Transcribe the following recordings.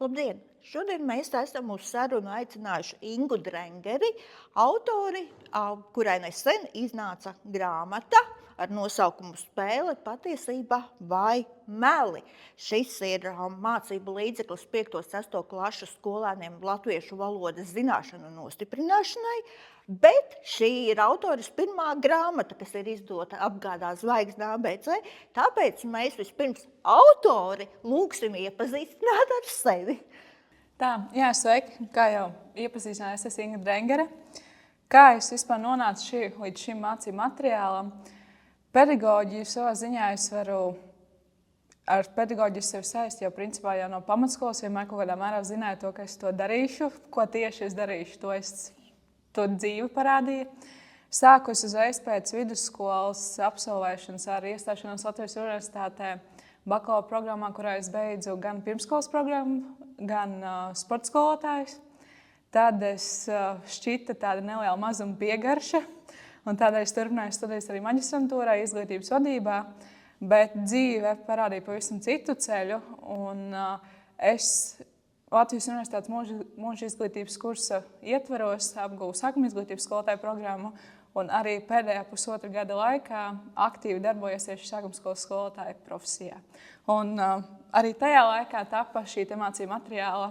Labdien! Šodien mēs esam uz sarunu aicinājuši Ingu Drengeri, autori, kurai nesen iznāca grāmata ar nosaukumu Spēle, patiesība vai meli. Šis ir mācību līdzeklis 5. un 6. klašu skolēniem latviešu valodas zināšanu nostiprināšanai, bet šī ir autores pirmā grāmata, kas ir izdota apgādā Zvaigzne ABC, tāpēc mēs vispirms autori lūgsim iepazīstināt ar sevi. Sveiki! Kā jau iepazīstinājās, es esmu Inga Drengere. Kā es vispār nonācu līdz šim mācību materiālam? Pedagoģiju savā ziņā es varu ar pedagoģiju sevi saist jau principā jau no pamatskolas, vienmēr kaut kādā mērā zināju to, ka es to darīšu, ko tieši es darīšu, to dzīve parādīja. Sāku es uzreiz pēc vidusskolas absolvēšanas ar iestāšanos Latvijas Universitātē bakalaura programmā, kurā es beidzu gan pirmskolas programmu, gan sporta skolotājus. Tad es šķita tāda neliela mazuma piegarša, un tādēļ es turpināju studijas arī maģistrantūrā, izglītības vadībā, bet dzīve parādīja pavisam citu ceļu, un es Latvijas Universitātes mūža izglītības kursa ietvaros apguvu sākuma izglītības skolotāju programmu, un arī pēdējā pusotra gada laikā aktīvi darbojos tieši sākumskolas skolotāja profesijā. Un arī tajā laikā tapa šī mācību materiāla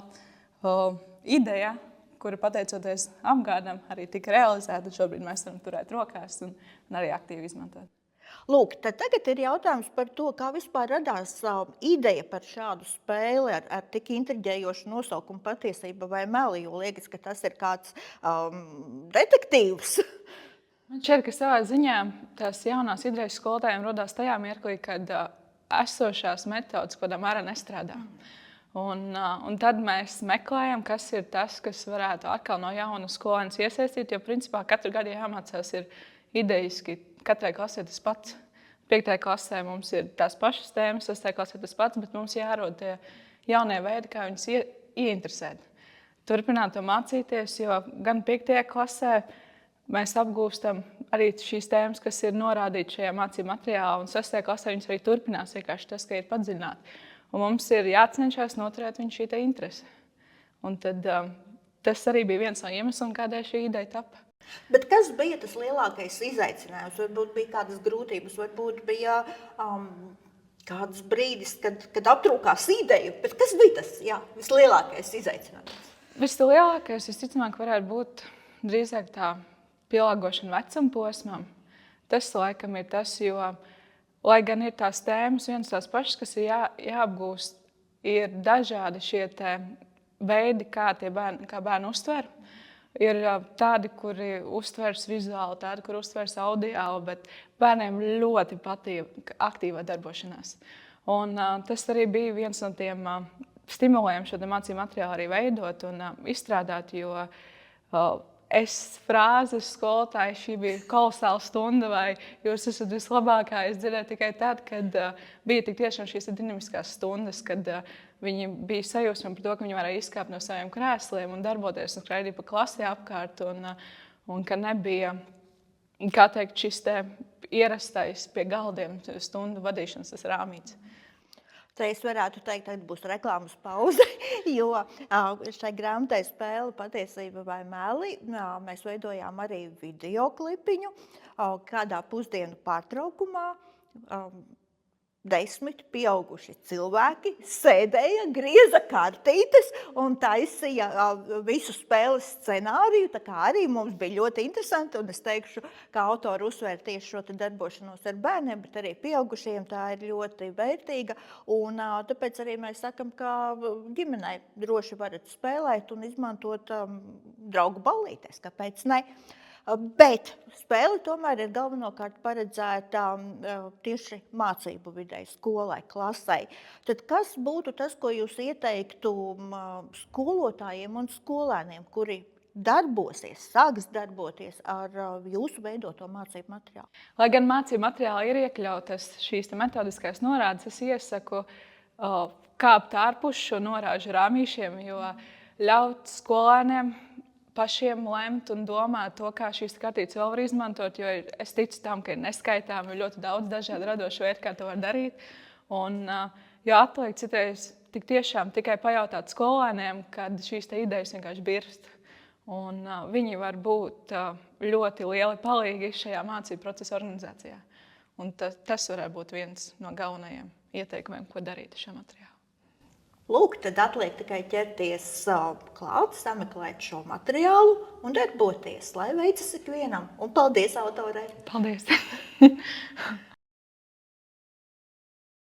ideja, kura pateicoties apgādam arī tika realizēta. Šobrīd mēs varam turēt rokās un arī aktīvi izmantot. Lūk, tad tagad ir jautājums par to, kā vispār radās ideja par šādu spēli ar tik intriģējošu nosaukumu patiesība vai meli, jo liekas, ka tas ir kāds detektīvs. Man šķiet, ka savā ziņā tās jaunās idejas skolotājiem rodās tajā mirklī, kad esošās metodas kādā mērā nestrādā. Un tad mēs meklējam, kas ir tas, kas varētu atkal no jauna skolēnus iesaistīt, jo principā katru gadu jāmācās ir idejiski katrai klasē tas pats. 5. klasē mums ir tās pašas tēmas, 6. klasē tas pats, bet mums jārod tie jaunie veidi, kā viņus ieinteresēt. Turpināt to mācīties, jo gan 5. klasē mēs apgūstam arī šīs tēmas, kas ir norādītas šajā mācību materiālā, un 6. klasē viņas arī turpinās, vienkārši tas, ka ir padziļināti. Un mums ir jācenšas noturēt viņu šī interese. Un tad tas arī bija viens no iemesliem, kādēļ šī ideja tapa. Bet kas bija tas lielākais izaicinājums? Varbūt bija kādas grūtības, varbūt bija kāds brīdis, kad aptrūkās ideja. Bet kas bija tas vislielākais izaicinājums? Vislielākais, visticamāk, varētu būt drīzāk tā pielāgošana vecuma posmam. Tas, laikam, ir tas, jo, lai gan ir tās tēmas vienas tās pašas, kas ir jāapgūst, ir dažādi šie veidi, kā bērni uztver. Ir tādi, kuri uztvers vizuāli, tādi, kuri uztvers audiāli, bet bērniem ļoti patīk aktīvā darbošanās. Un tas arī bija viens no tiem stimulējiem šo mācību materiālu arī veidot un izstrādāt, jo es frāzes skolotāji, šī bija kolosāla stunda, vai jūs esat vislabākā, es dzirdēju tikai tad, kad bija tik tiešām šīs dinamiskās stundas, kad viņi bija sajūsmā par to, ka viņi varēja izkāpt no saviem krēsliem un darboties un skraidīt pa klasi apkārt, un ka nebija, kā teikt, šis ierastais pie galdiem stundu vadīšanas tas rāmīts. Te es varētu teikt, ka būs reklāmas pauze, jo šai grāmatai Spēle, patiesība vai meli mēs veidojām arī videoklipiņu kādā pusdienu pārtraukumā. 10 pieauguši cilvēki sēdēja, grieza kartītes un taisīja visu spēles scenāriju. Tā kā arī mums bija ļoti interesanti, un es teikšu, ka autori uzsver tieši šo darbošanos ar bērniem, bet arī pieaugušiem tā ir ļoti vērtīga. Un tāpēc arī mēs sakam, ka ģimenei droši varat spēlēt un izmantot draugu ballītēs, kāpēc ne? Bet spēle tomēr ir galvenokārt paredzēta tieši mācību videi, skolai, klasei. Tad kas būtu tas, ko jūs ieteiktu skolotājiem un skolēniem, kuri darbosies, sāks darboties ar jūsu veidoto mācību materiālu? Lai gan mācību materiālā ir iekļautas šīs metodiskās norādes, es iesaku kāpt ārpus šo norāžu rāmīšiem, jo ļaut skolēniem pašiem lemt un domāt to, kā šīs kartītes vēl var izmantot, jo es ticu tam, ka ir neskaitāmi ļoti daudz dažādu radošu veidu, kā to var darīt. Un, jo atliek citreiz tik tiešām tikai pajautāt skolēniem, kad šīs idejas vienkārši birst. Un viņi var būt ļoti lieli palīgi šajā mācību procesa organizācijā. Un tas varētu būt viens no galvenajiem ieteikumiem, ko darīt ar šo materiālu. Lūk, tad atliek tikai ķerties klāt, sameklēt šo materiālu un darboties, lai veicas ikvienam. Un paldies autorai! Paldies!